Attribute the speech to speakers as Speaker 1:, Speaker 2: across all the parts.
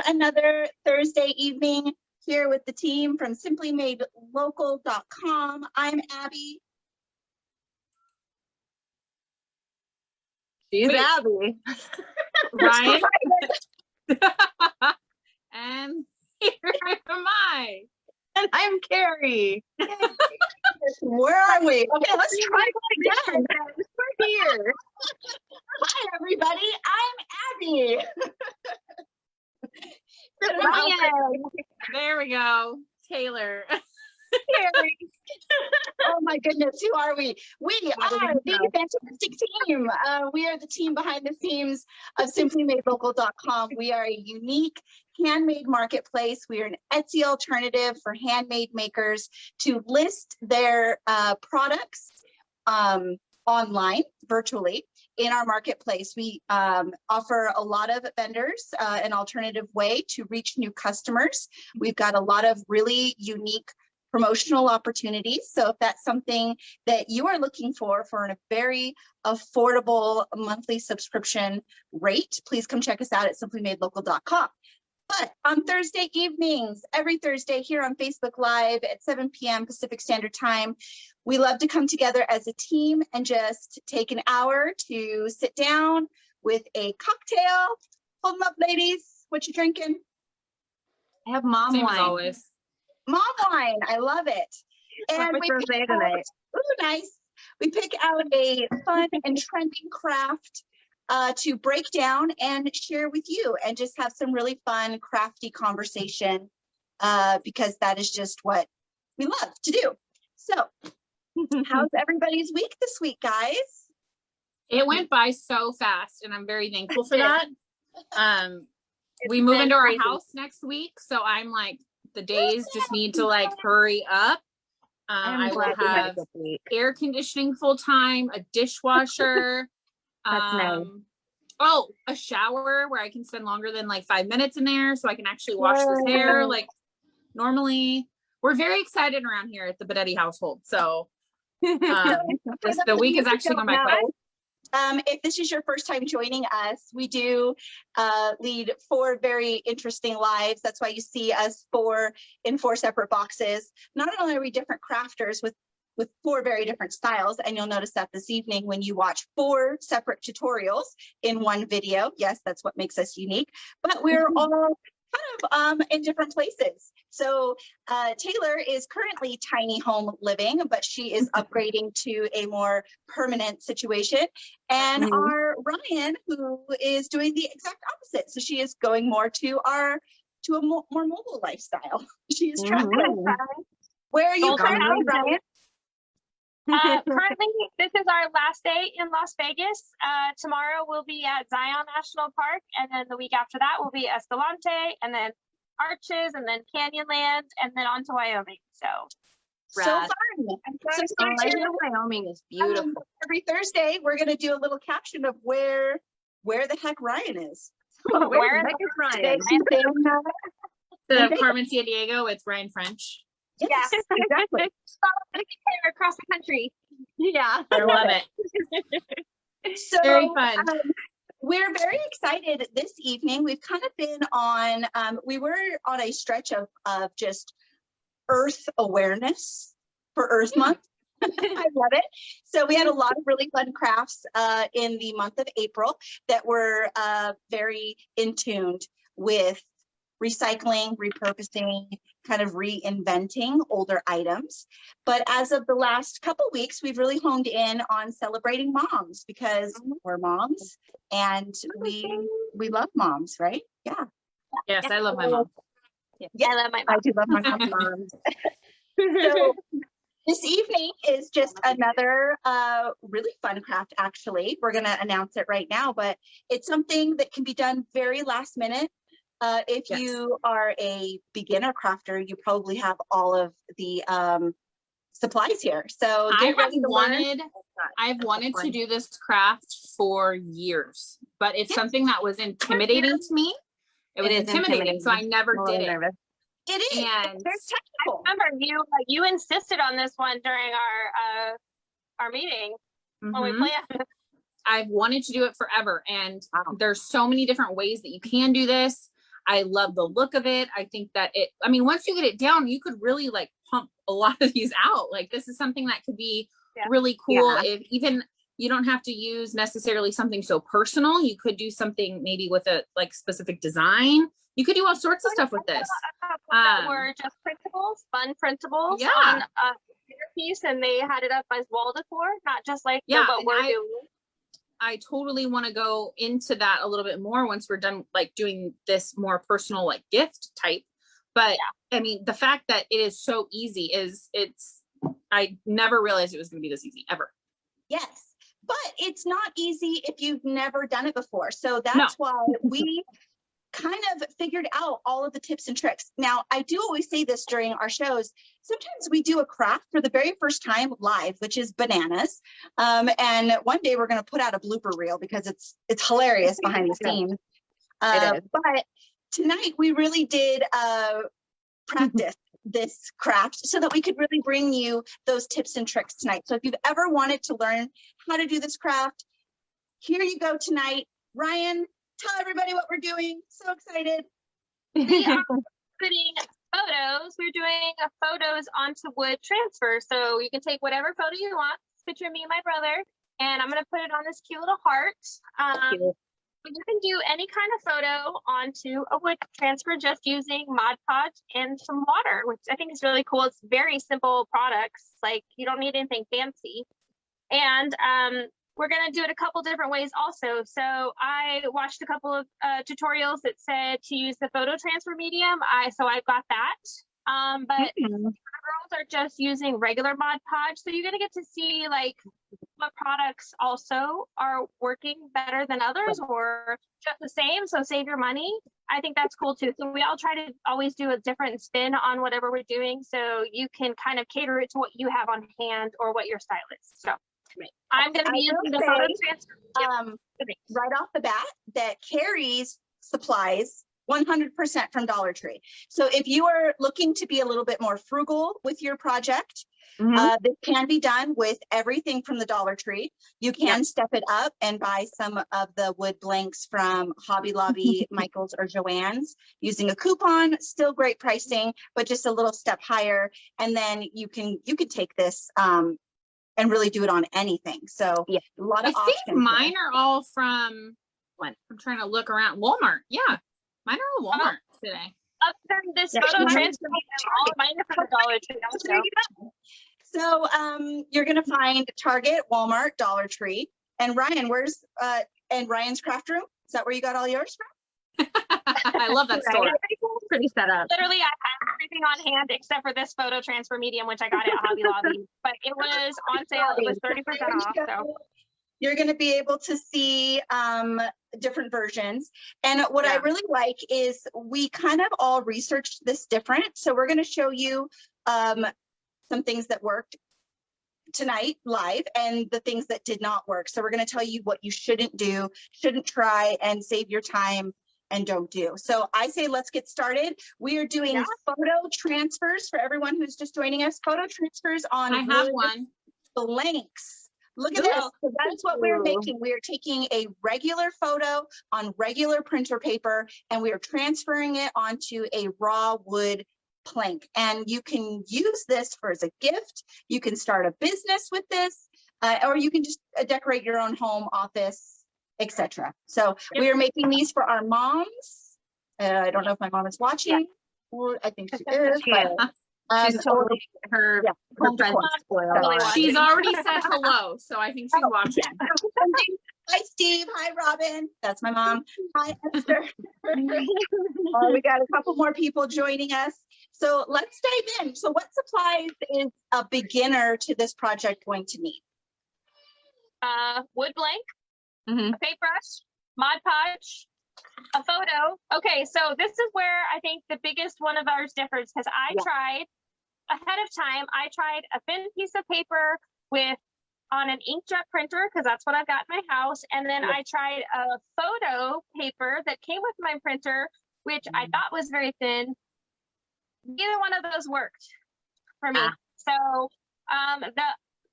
Speaker 1: another Thursday evening here with the team from simplymadelocal.com. I'm Abby.
Speaker 2: She's Abby.
Speaker 3: Ryan. And here am I.
Speaker 2: And I'm Carrie.
Speaker 1: Where are we? Okay, let's try that again.
Speaker 2: We're here.
Speaker 1: Hi, everybody. I'm Abby.
Speaker 2: Ryan.
Speaker 3: There we go. Taylor.
Speaker 2: Carrie.
Speaker 1: Oh my goodness, who are we? We are the fantastic team. We are the team behind the scenes of simplymadelocal.com. We are a unique handmade marketplace. We are an Etsy alternative for handmade makers to list their products online, virtually. In our marketplace, we offer a lot of vendors an alternative way to reach new customers. We've got a lot of really unique promotional opportunities. So if that's something that you are looking for a very affordable monthly subscription rate, please come check us out at simplymadelocal.com. But on Thursday evenings, every Thursday here on Facebook Live at 7 p.m. Pacific Standard Time, we love to come together as a team and just take an hour to sit down with a cocktail. Hold them up, ladies. What you drinking?
Speaker 2: I have mom
Speaker 3: Same
Speaker 2: wine.
Speaker 3: as always.
Speaker 1: Mom wine, I love it. And we pick out, ooh, nice. We pick out a fun and trending craft to break down and share with you, and just have some really fun, crafty conversation because that is just what we love to do. So, how's everybody's week this week, guys?
Speaker 3: It went by so fast, and I'm very thankful for that. We move into our house next week, so I'm like, the days just need to like hurry up. I will have air conditioning full time, a dishwasher,
Speaker 2: nice.
Speaker 3: Oh, a shower where I can spend longer than like 5 minins in there, so I can actually wash this hair. Like normally, we're very excited around here at the Bedetti household. So the week is actually going by quick.
Speaker 1: If this is your first time joining us, we do lead 4 very interesting lives. That's why you see us in 4 separate boxes. Not only are we different crafters with 4 very different styles, and you'll notice that this evening when you watch 4 separate tutorials in one video. Yes, that's what makes us unique, but we're all kind of in different places. So Taylor is currently tiny home living, but she is upgrading to a more permanent situation. And our Ryan, who is doing the exact opposite. So she is going more to a more mobile lifestyle. She is traveling. Where are you currently, Ryan?
Speaker 4: Currently, this is our last day in Las Vegas. Tomorrow we'll be at Zion National Park, and then the week after that we'll be Escalante, and then Arches, and then Canyonlands, and then on to Wyoming. So
Speaker 1: fun.
Speaker 2: Wyoming is beautiful.
Speaker 1: Every Thursday we're going to do a little caption of where the heck Ryan is.
Speaker 2: Where the heck is Ryan?
Speaker 3: The Carmen San Diego, it's Ryan French.
Speaker 1: Yes, exactly.
Speaker 4: Across the country.
Speaker 2: Yeah,
Speaker 3: I love it.
Speaker 1: So
Speaker 3: very fun.
Speaker 1: We're very excited this evening. We've kind of been on, we were on a stretch of just Earth awareness for Earth Month. I love it. So we had a lot of really fun crafts in the month of April that were very in tune with recycling, repurposing, kind of reinventing older items. But as of the last couple weeks, we've really honed in on celebrating moms, because we're moms and we love moms, right? Yeah.
Speaker 3: Yes, I love my mom.
Speaker 1: Yeah, I love my mom. I do love my moms. So this evening is just another really fun craft, actually. We're going to announce it right now, but it's something that can be done very last minute. If you are a beginner crafter, you probably have all of the supplies here. So
Speaker 3: I've wanted to do this craft for years, but it's something that was intimidating to me. It was intimidating, so I never did it.
Speaker 1: It is.
Speaker 3: And
Speaker 1: it's technical.
Speaker 4: I remember you insisted on this one during our meeting when we planned.
Speaker 3: I've wanted to do it forever, and there's so many different ways that you can do this. I love the look of it. I think that once you get it down, you could really like pump a lot of these out. Like this is something that could be really cool. If even you don't have to use necessarily something so personal, you could do something maybe with a like specific design. You could do all sorts of stuff with this.
Speaker 4: That were just printables, fun printables on a piece, and they had it up as wall decor, not just like what we're doing.
Speaker 3: I totally want to go into that a little bit more once we're done like doing this more personal like gift type. But I mean, the fact that it is so easy I never realized it was going to be this easy ever.
Speaker 1: Yes, but it's not easy if you've never done it before. So that's why we kind of figured out all of the tips and tricks. Now, I do always say this during our shows. Sometimes we do a craft for the very first time live, which is bananas. And one day we're going to put out a blooper reel because it's hilarious behind the scenes. But tonight we really did practice this craft so that we could really bring you those tips and tricks tonight. So if you've ever wanted to learn how to do this craft, here you go tonight. Ryan, tell everybody what we're doing. So excited.
Speaker 4: We are putting photos. We're doing photos onto wood transfer. So you can take whatever photo you want. Picture of me and my brother. And I'm going to put it on this cute little heart. You can do any kind of photo onto a wood transfer just using Mod Podge and some water, which I think is really cool. It's very simple products. Like you don't need anything fancy. And we're going to do it a couple different ways also. So I watched a couple of tutorials that said to use the photo transfer medium. So I got that. But girls are just using regular Mod Podge. So you're going to get to see like what products also are working better than others or just the same. So save your money. I think that's cool too. So we all try to always do a different spin on whatever we're doing. So you can kind of cater it to what you have on hand or what your style is. So I'm going to be using the photo transfer.
Speaker 1: Right off the bat, that Carrie's supplies 100% from Dollar Tree. So if you are looking to be a little bit more frugal with your project, this can be done with everything from the Dollar Tree. You can step it up and buy some of the wood blanks from Hobby Lobby, Michael's, or Joann's using a coupon. Still great pricing, but just a little step higher. And then you can take this and really do it on anything. So a lot of options.
Speaker 3: I think mine are all from I'm trying to look around Walmart. Yeah, mine are all Walmart today.
Speaker 4: Other than this photo transfer, all mine are from the Dollar Tree also.
Speaker 1: So you're going to find Target, Walmart, Dollar Tree. And Ryan, where's Ryan's craft room? Is that where you got all yours from?
Speaker 3: I love that store.
Speaker 2: Pretty set up.
Speaker 4: Literally, I have everything on hand except for this photo transfer medium, which I got at Hobby Lobby. But it was on sale. It was 30% off. So
Speaker 1: you're going to be able to see different versions. And what I really like is we kind of all researched this different. So we're going to show you some things that worked tonight live and the things that did not work. So we're going to tell you what you shouldn't do, shouldn't try, and save your time and don't do. So I say, let's get started. We are doing photo transfers for everyone who's just joining us. Photo transfers on
Speaker 3: I have one.
Speaker 1: Blanks. Look at this. So that's what we're making. We are taking a regular photo on regular printer paper and we are transferring it onto a raw wood plank. And you can use this as a gift. You can start a business with this, or you can just decorate your own home, office, etc. So we are making these for our moms. I don't know if my mom is watching. Or I think she is. But,
Speaker 2: she's totally her friends spoiled.
Speaker 3: She's already said hello, so I think she's watching.
Speaker 1: Hi, Steve. Hi, Robin. That's my mom. Hi, Esther. We got a couple more people joining us. So let's dive in. So what supplies is a beginner to this project going to need?
Speaker 4: Wood blank, a paintbrush, Mod Podge, a photo. Okay, so this is where I think the biggest one of ours differs because I tried ahead of time. I tried a thin piece of paper on an inkjet printer because that's what I've got in my house, and then I tried a photo paper that came with my printer, which I thought was very thin. Neither one of those worked for me. So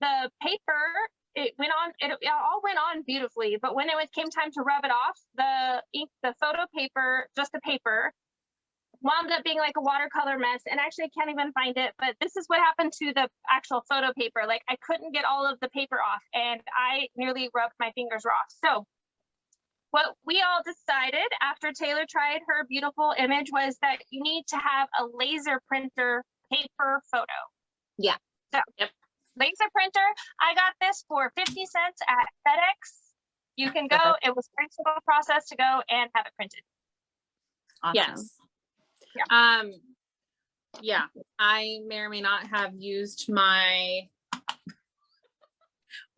Speaker 4: the paper, it all went on beautifully, but when it came time to rub it off, the photo paper, just the paper, wound up being like a watercolor mess, and actually I can't even find it, but this is what happened to the actual photo paper. Like I couldn't get all of the paper off, and I nearly rubbed my fingers raw. So what we all decided after Taylor tried her beautiful image was that you need to have a laser printer paper photo.
Speaker 2: Yeah.
Speaker 4: So laser printer, I got this for 50 cents at FedEx. You can go, it was a very simple process to go and have it printed.
Speaker 2: Awesome.
Speaker 3: Yes.
Speaker 4: Yeah.
Speaker 3: Yeah, I may or may not have used my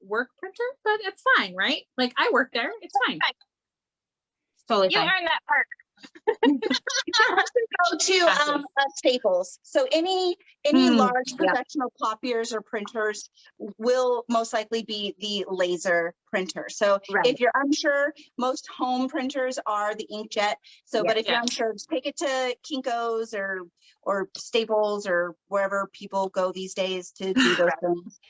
Speaker 3: work printer, but it's fine, right? Like I work there, it's fine.
Speaker 2: It's totally
Speaker 4: You
Speaker 2: fine.
Speaker 4: earned that perk.
Speaker 1: Go to Staples. So any large professional copiers or printers will most likely be the laser printer. So if you're unsure, most home printers are the inkjet. So, but if you're unsure, just take it to Kinko's or Staples or wherever people go these days to do those things.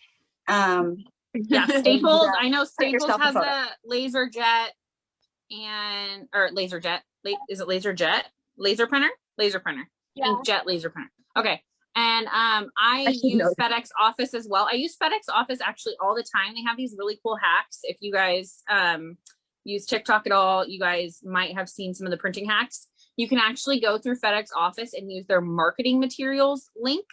Speaker 3: Yeah, Staples. I know
Speaker 1: print
Speaker 3: Staples
Speaker 1: yourself a
Speaker 3: has
Speaker 1: photo.
Speaker 3: a laser jet or laser jet. Is it laser jet? Laser printer? Laser printer.
Speaker 4: Yeah.
Speaker 3: Inkjet laser printer. Okay. And I use FedEx Office as well. I use FedEx Office actually all the time. They have these really cool hacks. If you guys use TikTok at all, you guys might have seen some of the printing hacks. You can actually go through FedEx Office and use their marketing materials link.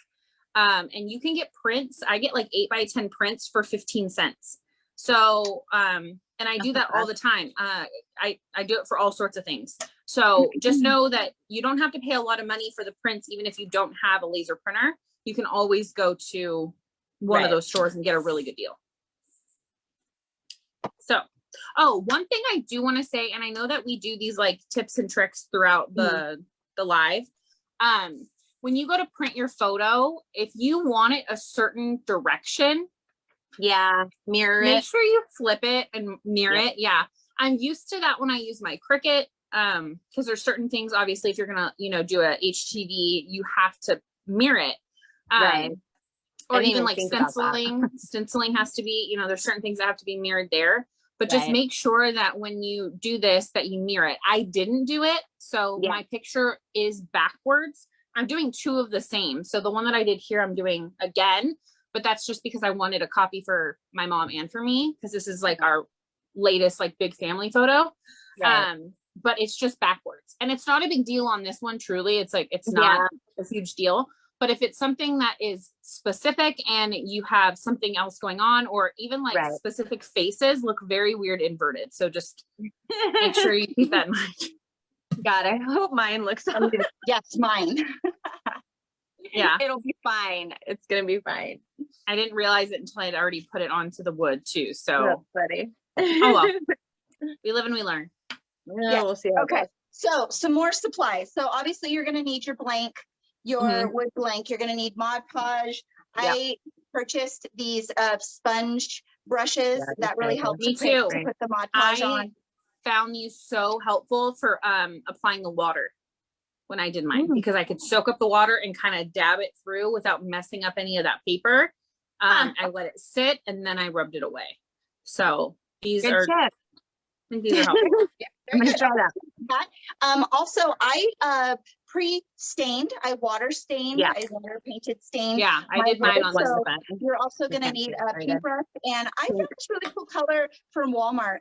Speaker 3: And you can get prints. I get like 8x10 prints for 15 cents. So, and I do that all the time. I do it for all sorts of things. So just know that you don't have to pay a lot of money for the prints, even if you don't have a laser printer. You can always go to one of those stores and get a really good deal. So, one thing I do want to say, and I know that we do these like tips and tricks throughout the live. When you go to print your photo, if you want it a certain direction,
Speaker 2: mirror
Speaker 3: make
Speaker 2: it.
Speaker 3: sure you flip it and mirror it. Yeah, I'm used to that when I use my Cricut, because there's certain things, obviously, if you're gonna, do a HTV, you have to mirror it. Or even like stenciling. Stenciling has to be, there's certain things that have to be mirrored there. But just make sure that when you do this, that you mirror it. I didn't do it, so my picture is backwards. I'm doing two of the same. So the one that I did here, I'm doing again, but that's just because I wanted a copy for my mom and for me, because this is like our latest like big family photo. But it's just backwards, and it's not a big deal on this one. Truly, it's like, it's not a huge deal. But if it's something that is specific and you have something else going on, or even like specific faces look very weird inverted. So just make sure you keep that in mind.
Speaker 2: God, I hope mine looks
Speaker 1: Yes, mine.
Speaker 3: Yeah,
Speaker 2: it'll be fine. It's gonna be fine.
Speaker 3: I didn't realize it until I'd already put it onto the wood too. So
Speaker 2: buddy.
Speaker 3: Oh well. We live and we learn.
Speaker 2: Yeah, we'll see.
Speaker 1: Okay, so some more supplies. So obviously you're going to need your blank, your wood blank. You're going to need Mod Podge. I purchased these sponge brushes that really help
Speaker 3: Me
Speaker 1: to
Speaker 3: too.
Speaker 1: put the Mod Podge on.
Speaker 3: Found these so helpful for applying the water when I did mine, because I could soak up the water and kind of dab it through without messing up any of that paper. I let it sit and then I rubbed it away. So these are helpful.
Speaker 1: I'm gonna try that. Also, I pre-stained. I water stained. I water painted stained.
Speaker 3: Yeah, I did mine on this event.
Speaker 1: You're also going to need a paintbrush, and I found this really cool color from Walmart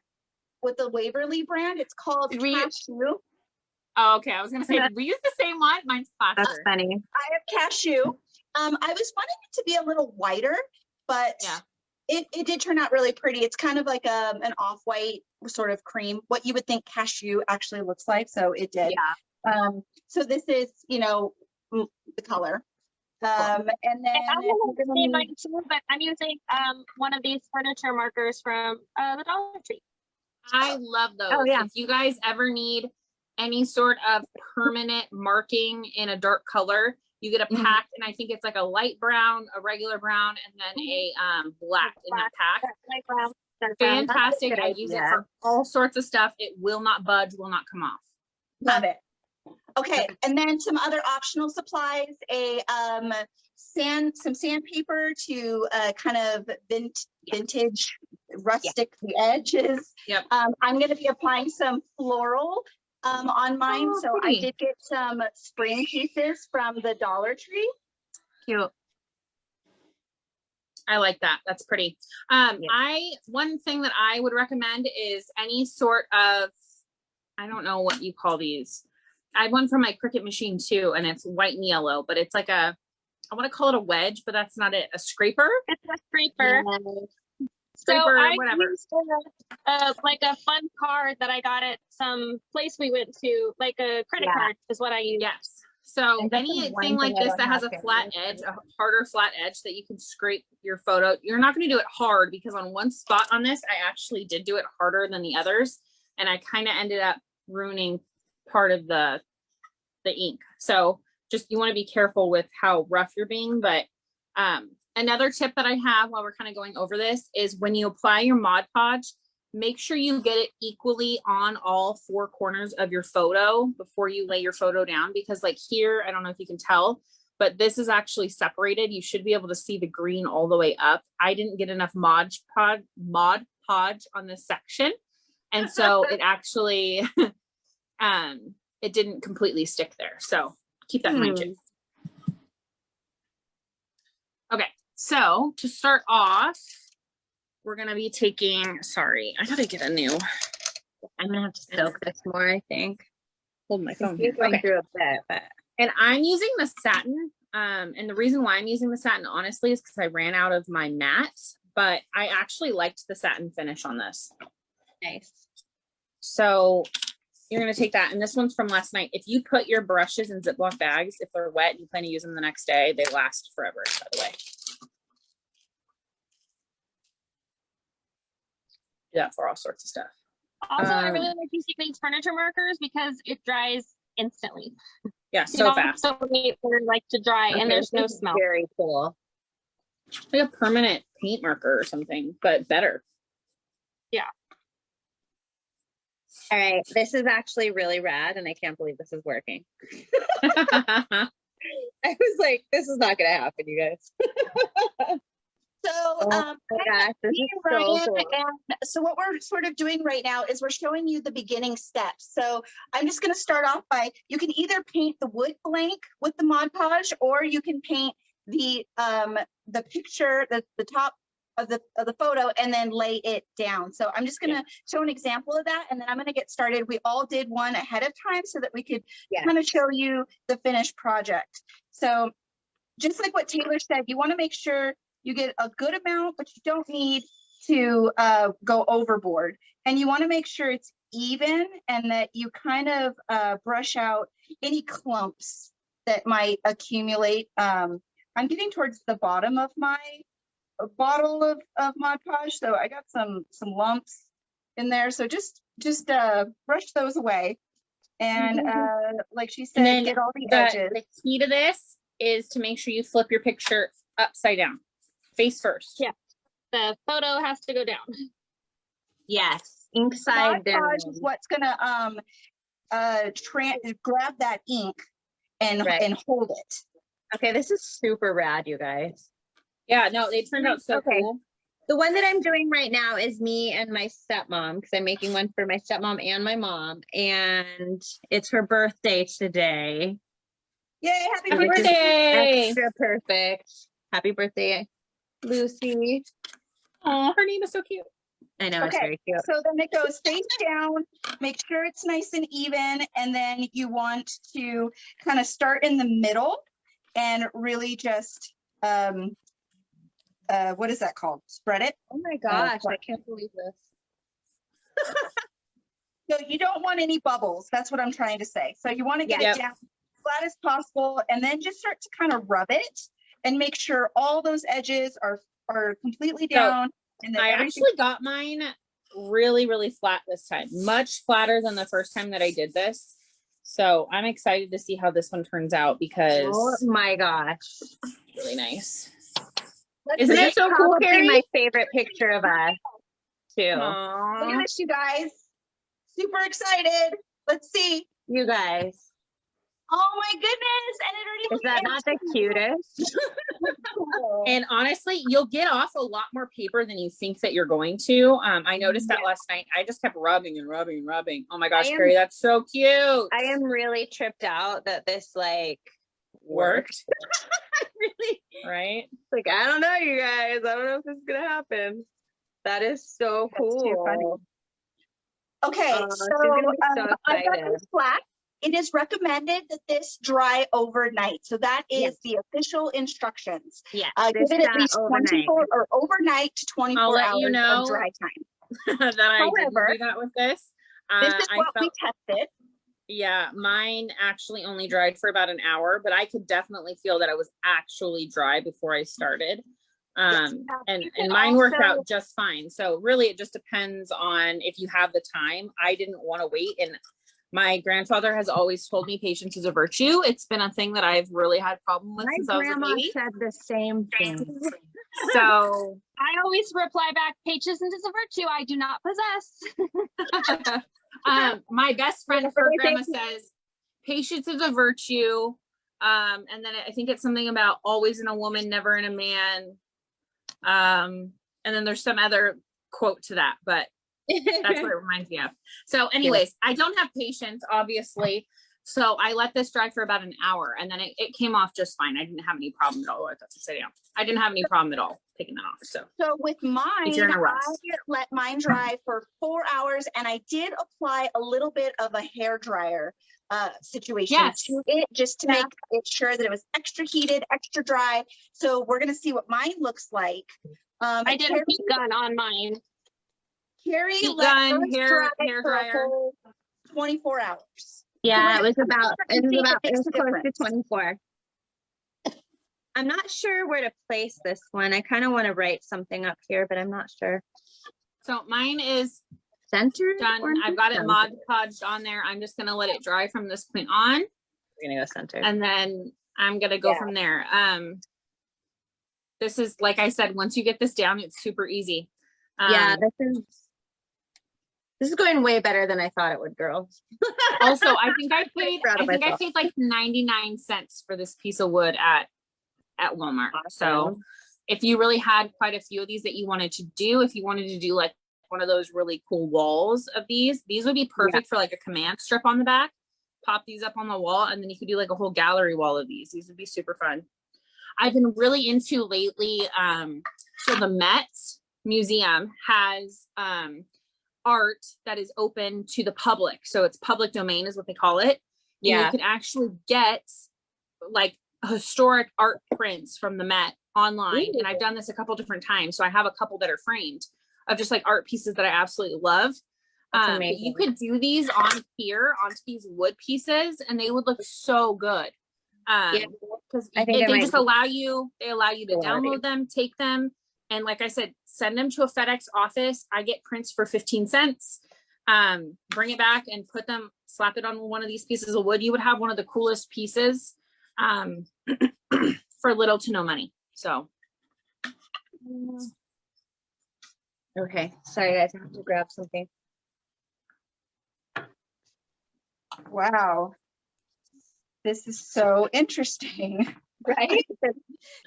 Speaker 1: with the Waverly brand. It's called Cashew.
Speaker 3: Oh, okay. I was gonna say, did we use the same one? Mine's plaster.
Speaker 2: That's funny.
Speaker 1: I have Cashew. I was wanting it to be a little whiter, but it did turn out really pretty. It's kind of like an off-white sort of cream, what you would think cashew actually looks like. So it did. So this is, the color. And then
Speaker 4: I'm mine too, but I'm using one of these furniture markers from the Dollar Tree.
Speaker 3: I love those. If you guys ever need any sort of permanent marking in a dark color, you get a pack, and I think it's like a light brown, a regular brown, and then a black in that pack.
Speaker 4: Light brown.
Speaker 3: Fantastic. I use it for all sorts of stuff. It will not budge, will not come off.
Speaker 1: Love it. Okay, and then some other optional supplies, some sandpaper to kind of vintage rustic the edges. I'm going to be applying some floral on mine.
Speaker 3: Oh,
Speaker 1: So I
Speaker 3: pretty.
Speaker 1: did get some spring pieces from the Dollar Tree.
Speaker 2: Cute.
Speaker 3: I like that. That's pretty. One thing that I would recommend is any sort of, I don't know what you call these. I have one from my Cricut machine too, and it's white and yellow, but it's like I want to call it a wedge, but that's not it. A scraper?
Speaker 4: It's a scraper.
Speaker 2: Yeah.
Speaker 3: Scraper,
Speaker 4: I
Speaker 3: whatever.
Speaker 4: used like a fun card that I got at some place we went to, like a credit card is what I use.
Speaker 3: Yes. So
Speaker 2: And that's the
Speaker 3: anything
Speaker 2: one
Speaker 3: like
Speaker 2: thing I
Speaker 3: this
Speaker 2: don't
Speaker 3: that has
Speaker 2: have
Speaker 3: a
Speaker 2: here.
Speaker 3: flat edge, a harder flat edge that you can scrape your photo. You're not going to do it hard because on one spot on this, I actually did do it harder than the others. And I kind of ended up ruining part of the ink. So just, you want to be careful with how rough you're being. But another tip that I have while we're kind of going over this is when you apply your Mod Podge, make sure you get it equally on all four corners of your photo before you lay your photo down, because like here, I don't know if you can tell, but this is actually separated. You should be able to see the green all the way up. I didn't get enough Mod Podge on this section. And so it actually, it didn't completely stick there. So keep that in mind too. Okay, so to start off, we're gonna be taking, sorry, I gotta get a new.
Speaker 2: I'm gonna have to soak this more, I think.
Speaker 3: Hold my phone
Speaker 2: You're
Speaker 3: here.
Speaker 2: going
Speaker 3: Okay.
Speaker 2: through a bit, but
Speaker 3: And I'm using the satin. And the reason why I'm using the satin, honestly, is because I ran out of my matte, but I actually liked the satin finish on this.
Speaker 2: nice.
Speaker 3: So you're gonna take that, and this one's from last night. If you put your brushes in Ziploc bags, if they're wet and you plan to use them the next day, they last forever, by the way. Do that for all sorts of stuff.
Speaker 4: Also, I really like using these furniture markers because it dries instantly.
Speaker 3: Yeah,
Speaker 4: You
Speaker 3: so
Speaker 4: don't
Speaker 3: fast.
Speaker 4: have to wait for like to dry, and there's no smell.
Speaker 2: Very cool.
Speaker 3: Like a permanent paint marker or something, but better.
Speaker 4: Yeah.
Speaker 2: All right, this is actually really rad, and I can't believe this is working. I was like, this is not gonna happen, you guys.
Speaker 1: So,
Speaker 2: Oh my gosh, this
Speaker 1: me
Speaker 2: is
Speaker 1: and
Speaker 2: so
Speaker 1: Ryan,
Speaker 2: cool.
Speaker 1: and so what we're sort of doing right now is we're showing you the beginning steps. So I'm just going to start off by, you can either paint the wood blank with the Mod Podge, or you can paint the picture, the top of the photo, and then lay it down. So I'm just going to show an example of that, and then I'm going to get started. We all did one ahead of time so that we could kind of show you the finished project. So just like what Taylor said, you want to make sure you get a good amount, but you don't need to go overboard. And you want to make sure it's even and that you kind of brush out any clumps that might accumulate. I'm getting towards the bottom of my bottle of Mod Podge, so I got some lumps in there. So just brush those away. And like she said, get all the edges.
Speaker 3: The key to this is to make sure you flip your picture upside down. Face first.
Speaker 4: Yeah. The photo has to go down.
Speaker 2: Yes, ink side
Speaker 1: Mod
Speaker 2: down.
Speaker 1: Podge is what's gonna grab that ink and hold it.
Speaker 2: Okay, this is super rad, you guys.
Speaker 3: Yeah, no, they turned out so cool.
Speaker 2: The one that I'm doing right now is me and my stepmom, because I'm making one for my stepmom and my mom, and it's her birthday today.
Speaker 1: Yay, happy
Speaker 3: Happy
Speaker 1: birthday!
Speaker 3: birthday!
Speaker 2: Extra perfect. Happy birthday, Lucy.
Speaker 3: Oh, her name is so cute.
Speaker 2: I know, it's very cute.
Speaker 1: So then it goes face down, make sure it's nice and even, and then you want to kind of start in the middle and really just, what is that called? Spread it.
Speaker 2: Oh my gosh, I can't believe this.
Speaker 1: So you don't want any bubbles. That's what I'm trying to say. So you want to get it down as flat as possible, and then just start to kind of rub it and make sure all those edges are completely down. And then
Speaker 3: I actually got mine really, really flat this time, much flatter than the first time that I did this. So I'm excited to see how this one turns out because
Speaker 2: oh my gosh,
Speaker 3: really nice.
Speaker 2: Isn't it so cool?
Speaker 3: Carrie?
Speaker 2: My favorite picture of us too.
Speaker 1: Look at this, you guys. Super excited. Let's see.
Speaker 2: You guys.
Speaker 1: Oh my goodness. And it already
Speaker 2: Is that not the cutest?
Speaker 3: And honestly, you'll get off a lot more paper than you think that you're going to. I noticed that last night. I just kept rubbing and rubbing and rubbing. Oh my gosh, Carrie, that's so cute.
Speaker 2: I am really tripped out that this like
Speaker 3: Worked.
Speaker 2: really,
Speaker 3: right?
Speaker 2: like, I don't know, you guys. I don't know if this is gonna happen. That is so cool.
Speaker 1: too funny. Okay,
Speaker 2: she's gonna be so
Speaker 1: I've got
Speaker 2: excited.
Speaker 1: this flat. It is recommended that this dry overnight. So that is the official instructions.
Speaker 2: Yeah,
Speaker 1: Give it at least 24 or overnight to 24
Speaker 3: I'll let
Speaker 1: hours
Speaker 3: you know
Speaker 1: of dry time.
Speaker 3: that I
Speaker 1: However,
Speaker 3: didn't do that with this.
Speaker 1: This is
Speaker 3: I
Speaker 1: what we
Speaker 3: felt,
Speaker 1: tested.
Speaker 3: yeah, mine actually only dried for about an hour, but I could definitely feel that it was actually dry before I started. And mine worked out just fine. So really it just depends on if you have the time. I didn't want to wait, and my grandfather has always told me patience is a virtue. It's been a thing that I've really had problem with since I was a baby.
Speaker 2: My grandma said the same thing.
Speaker 3: So
Speaker 4: I always reply back, patience is a virtue I do not possess.
Speaker 3: my best friend, her grandma says patience is a virtue. And then I think it's something about always in a woman, never in a man. And then there's some other quote to that, but that's what it reminds me of. So anyways, I don't have patience, obviously. So I let this dry for about an hour, and then it came off just fine. I didn't have any problem at all. I didn't have any problem at all taking that off.
Speaker 1: So with mine, I let mine dry for 4 hours, and I did apply a little bit of a hair dryer situation to it, just to make it sure that it was extra heated, extra dry. So we're gonna see what mine looks like.
Speaker 4: I did a heat gun on mine.
Speaker 1: Carrie
Speaker 3: Heat
Speaker 1: let
Speaker 3: gun,
Speaker 1: hers
Speaker 3: hair
Speaker 1: dry for a
Speaker 3: dryer.
Speaker 1: whole 24 hours.
Speaker 2: Yeah, it was
Speaker 1: Makes a
Speaker 2: close to
Speaker 1: difference.
Speaker 2: 24. I'm not sure where to place this one. I kind of want to write something up here, but I'm not sure.
Speaker 3: So mine is
Speaker 2: Center
Speaker 3: done. I've got it Mod Podged on there. I'm just gonna let it dry from this point on.
Speaker 2: We're gonna go center.
Speaker 3: And then I'm gonna go from there. This is, like I said, once you get this down, it's super easy.
Speaker 2: Yeah, this is going way better than I thought it would, girls.
Speaker 3: Also, I think I paid like 99 cents for this piece of wood at Walmart.
Speaker 2: Awesome.
Speaker 3: So if you really had quite a few of these that you wanted to do, if you wanted to do like one of those really cool walls of these would be perfect for like a command strip on the back. Pop these up on the wall, and then you could do like a whole gallery wall of these. These would be super fun. I've been really into lately. So the Met Museum has art that is open to the public. So it's public domain is what they call it. Yeah. And you can actually get like historic art prints from the Met online. Ooh. And I've done this a couple different times. So I have a couple that are framed of just like art pieces that I absolutely love. But you could do these on here onto these wood pieces, and they would look so good. Because they just allow you to download them, take them, and like I said, send them to a FedEx office. I get prints for 15 cents. Bring it back and slap it on one of these pieces of wood. You would have one of the coolest pieces for little to no money. So.
Speaker 2: Okay, sorry guys, I have to grab something.
Speaker 1: Wow. This is so interesting, right?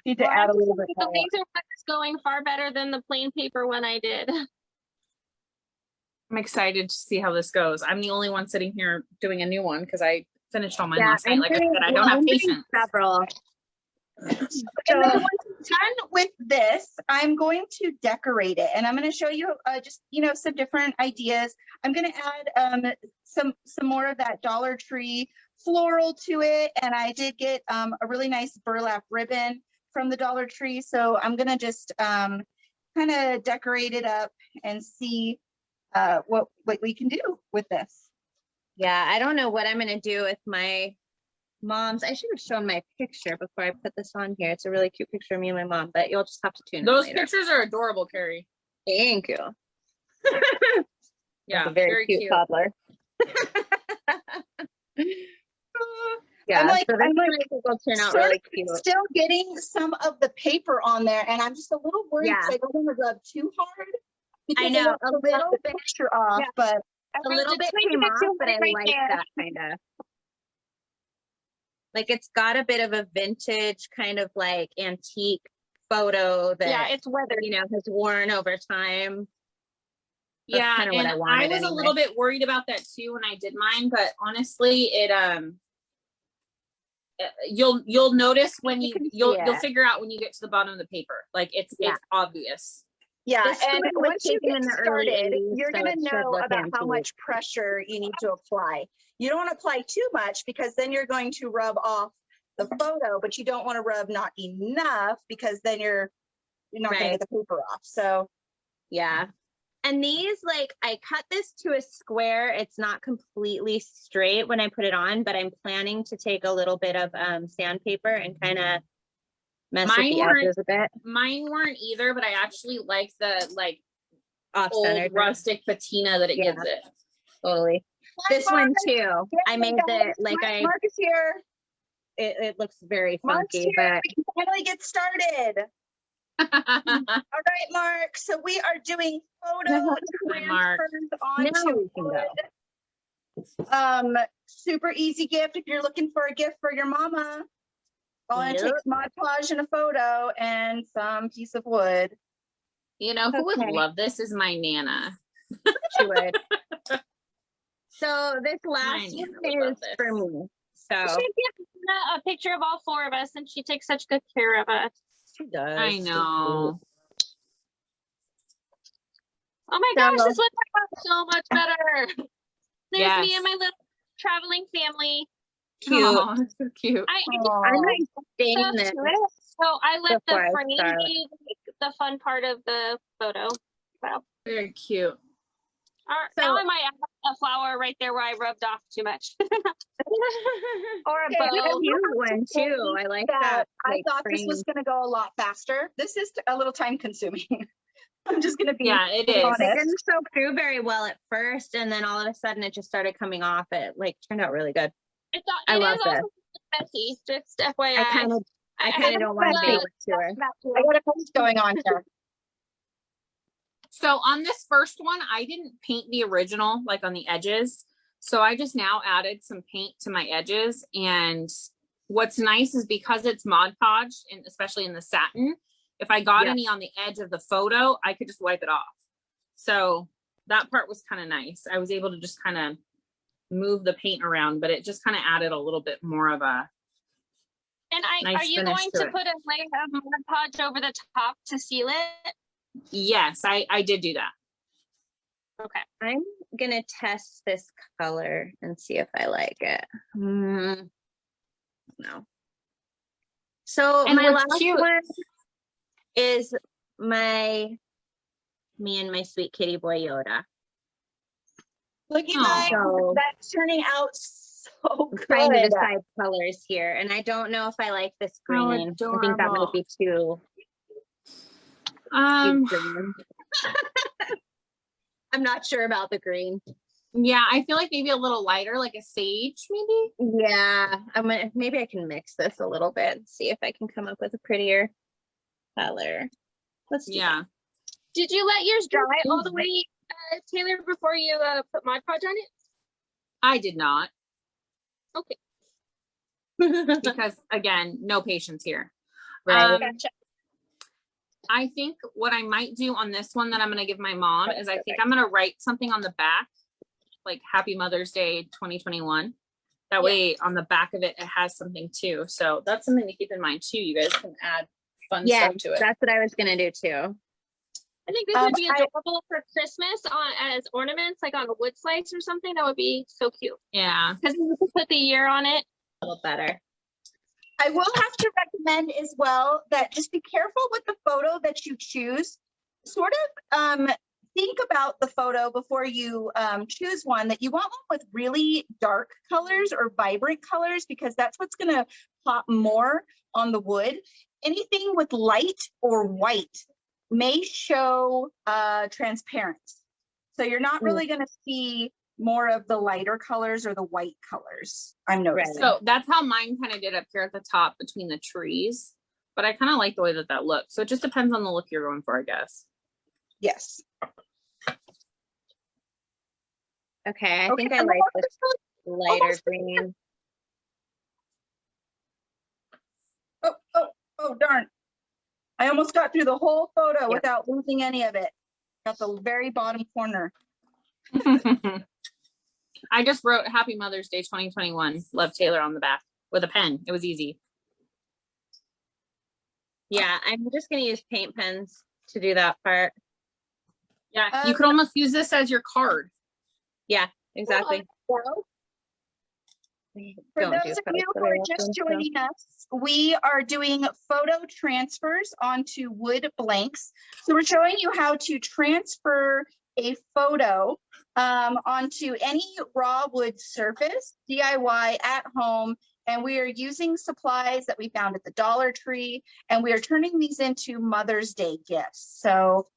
Speaker 1: Need to add a little bit
Speaker 4: The
Speaker 1: more.
Speaker 4: laser one is going far better than the plain paper one I did.
Speaker 3: I'm excited to see how this goes. I'm the only one sitting here doing a new one because I finished all mine last night. Like I said, I don't have patience.
Speaker 2: Several.
Speaker 1: And then once I'm done with this, I'm going to decorate it, and I'm going to show you just some different ideas. I'm going to add some more of that Dollar Tree floral to it, and I did get a really nice burlap ribbon from the Dollar Tree, so I'm going to just kind of decorate it up and see what we can do with this.
Speaker 2: Yeah, I don't know what I'm going to do with my mom's. I should have shown my picture before I put this on here. It's a really cute picture of me and my mom, but you'll just have to tune in
Speaker 3: Those
Speaker 2: later.
Speaker 3: pictures are adorable, Carrie.
Speaker 2: Thank you.
Speaker 3: Yeah,
Speaker 2: a very cute toddler. Yeah,
Speaker 1: I'm like
Speaker 2: turn out really cute.
Speaker 1: Still getting some of the paper on there, and I'm just a little worried because I don't want to rub too hard.
Speaker 2: I know
Speaker 1: a little picture off, but
Speaker 2: a little bit came off, but I like that kind of. Like it's got a bit of a vintage kind of like antique photo that,
Speaker 4: Yeah, it's weathered.
Speaker 2: you know, has worn over time. That's
Speaker 3: Yeah,
Speaker 2: kinda what
Speaker 3: and
Speaker 2: I
Speaker 3: I
Speaker 2: wanted
Speaker 3: was a
Speaker 2: anyway.
Speaker 3: little bit worried about that too when I did mine, but honestly, you'll notice when
Speaker 2: You can see
Speaker 3: you'll
Speaker 2: it.
Speaker 3: figure out when you get to the bottom of the paper. Like it's obvious.
Speaker 1: Yeah,
Speaker 2: This
Speaker 1: and
Speaker 2: was, like,
Speaker 1: once you
Speaker 2: taken
Speaker 1: get
Speaker 2: in the early
Speaker 1: started,
Speaker 2: 80s,
Speaker 1: you're
Speaker 2: so
Speaker 1: gonna
Speaker 2: it should
Speaker 1: know
Speaker 2: look
Speaker 1: about how
Speaker 2: antique.
Speaker 1: much pressure you need to apply. You don't want to apply too much because then you're going to rub off the photo, but you don't want to rub not enough because then you're not going to
Speaker 2: Right.
Speaker 1: get the paper off. So
Speaker 2: Yeah. And these, like, I cut this to a square. It's not completely straight when I put it on, but I'm planning to take a little bit of sandpaper and kind of mess with
Speaker 3: Mine
Speaker 2: the
Speaker 3: weren't-
Speaker 2: edges a bit.
Speaker 3: Mine weren't either, but I actually like the like
Speaker 2: Off
Speaker 3: old
Speaker 2: centered.
Speaker 3: rustic patina that it
Speaker 2: Yeah.
Speaker 3: gives it.
Speaker 2: Totally. This one too. I made the, like,
Speaker 1: Mark is here.
Speaker 2: it looks very
Speaker 1: Mark's
Speaker 2: funky,
Speaker 1: here.
Speaker 2: but
Speaker 1: We can finally get started. All right, Mark. So we are doing photo
Speaker 3: Hi, Mark.
Speaker 1: transfers
Speaker 2: now
Speaker 1: onto
Speaker 2: we can go.
Speaker 1: wood. Super easy gift if you're looking for a gift for your mama. All it
Speaker 2: Yep.
Speaker 1: takes Mod Podge and a photo and some piece of wood.
Speaker 3: You know who would
Speaker 2: Okay.
Speaker 3: love this is my Nana.
Speaker 2: She would. So this
Speaker 3: My
Speaker 2: last
Speaker 3: Nana
Speaker 2: one
Speaker 3: would love
Speaker 2: is
Speaker 3: this.
Speaker 2: for me. So
Speaker 4: We should give Hannah a picture of all four of us, and she takes such good care of us.
Speaker 2: she does.
Speaker 3: I know.
Speaker 4: Oh my
Speaker 2: So-
Speaker 4: gosh, this looks so much better. There's me
Speaker 3: Yes.
Speaker 4: and my little traveling family.
Speaker 2: Cute.
Speaker 3: Aw, that's so cute.
Speaker 4: I
Speaker 2: I might stain
Speaker 4: stuff
Speaker 2: this.
Speaker 4: to it. So I let the
Speaker 2: before I
Speaker 4: frame
Speaker 2: start.
Speaker 4: be the fun part of the photo. So
Speaker 3: Very cute.
Speaker 4: now
Speaker 2: So-
Speaker 4: I might add a flower right there where I rubbed off too much. Or a
Speaker 1: Okay,
Speaker 4: bow.
Speaker 1: I
Speaker 2: Cute
Speaker 1: will have
Speaker 2: one
Speaker 1: to say
Speaker 2: too. I like
Speaker 1: that
Speaker 2: that.
Speaker 1: I
Speaker 2: like,
Speaker 1: thought this was
Speaker 2: frame.
Speaker 1: going to go a lot faster. This is a little time consuming. I'm just going to be
Speaker 3: Yeah, it is.
Speaker 1: honest.
Speaker 2: It didn't soak through very well at first, and then all of a sudden it just started coming off. It like turned out really good.
Speaker 4: It
Speaker 2: I
Speaker 4: is
Speaker 2: love
Speaker 4: also
Speaker 2: this.
Speaker 4: messy, just FYI.
Speaker 2: I kind of don't want to
Speaker 1: messy.
Speaker 2: do it to her.
Speaker 1: I got a post going on here.
Speaker 3: So on this first one, I didn't paint the original like on the edges. So I just now added some paint to my edges. And what's nice is because it's Mod Podge, and especially in the satin, if I got
Speaker 1: Yeah.
Speaker 3: any on the edge of the photo, I could just wipe it off. So that part was kind of nice. I was able to just kind of move the paint around, but it just kind of added a little bit more of a,
Speaker 4: And
Speaker 3: Nice
Speaker 4: are you
Speaker 3: finish
Speaker 4: going
Speaker 3: to
Speaker 4: to
Speaker 3: it.
Speaker 4: put a layer of Mod Podge over the top to seal it?
Speaker 3: yes, I did do that.
Speaker 4: Okay.
Speaker 2: I'm gonna test this color and see if I like it. No. So
Speaker 3: And
Speaker 2: my
Speaker 3: what's
Speaker 2: last
Speaker 3: cute-
Speaker 2: one is me and my sweet kitty boy Yoda.
Speaker 1: Look, you
Speaker 3: Aw.
Speaker 1: guys,
Speaker 2: So
Speaker 1: that's turning out so
Speaker 2: I'm trying to
Speaker 1: good.
Speaker 2: decide colors here, and I don't know if I like this green. I think that
Speaker 3: adorable.
Speaker 2: might be too
Speaker 3: Um,
Speaker 2: green. I'm not sure about the green.
Speaker 3: yeah, I feel like maybe a little lighter, like a sage, maybe.
Speaker 2: Yeah, maybe I can mix this a little bit and see if I can come up with a prettier color. Let's do
Speaker 3: Yeah.
Speaker 4: Did you let yours dry all the way, Taylor, before you put Mod Podge on it?
Speaker 3: I did not,
Speaker 4: Okay.
Speaker 2: that.
Speaker 3: because again, no patience here.
Speaker 2: Right.
Speaker 4: Gotcha.
Speaker 3: I think what I might do on this one that I'm going to give my mom is I think I'm going to write something on the back, like Happy Mother's Day 2021. That
Speaker 4: Yeah.
Speaker 3: way on the back of it, it has something too. So that's something to keep in mind too. You guys can add fun
Speaker 2: Yeah,
Speaker 3: stuff to it.
Speaker 2: that's what I was gonna do too.
Speaker 4: I think this would be adorable for Christmas as ornaments, like on a wood slice or something. That would be so cute.
Speaker 3: Yeah.
Speaker 4: Because you could put the year on it.
Speaker 2: A little better.
Speaker 1: I will have to recommend as well that just be careful with the photo that you choose. Sort of think about the photo before you choose one, that you want one with really dark colors or vibrant colors, because that's what's going to pop more on the wood. Anything with light or white may show transparent. So you're not really going to see more of the lighter colors or the white colors, I'm noticing.
Speaker 3: So that's how mine kind of did up here at the top between the trees. But I kind of like the way that that looks. So it just depends on the look you're going for, I guess.
Speaker 1: Yes.
Speaker 2: Okay, I think
Speaker 1: Okay,
Speaker 2: I
Speaker 1: and
Speaker 2: like
Speaker 1: the
Speaker 2: this lighter green.
Speaker 1: Oh, darn. I almost got through the whole photo
Speaker 2: Yep.
Speaker 1: without losing any of it. Got the very bottom corner.
Speaker 3: I just wrote Happy Mother's Day 2021. Love Taylor on the back with a pen. It was easy.
Speaker 2: Yeah, I'm just gonna use paint pens to do that part.
Speaker 3: Yeah, you could almost use this as your card.
Speaker 2: Yeah, exactly.
Speaker 1: Well, for
Speaker 2: Don't do
Speaker 1: those of
Speaker 2: photos
Speaker 1: you who
Speaker 2: very
Speaker 1: are just
Speaker 2: often, so-
Speaker 1: joining us, we are doing photo transfers onto wood blanks. So we're showing you how to transfer a photo onto any raw wood surface, DIY at home. And we are using supplies that we found at the Dollar Tree, and we are turning these into Mother's Day gifts. So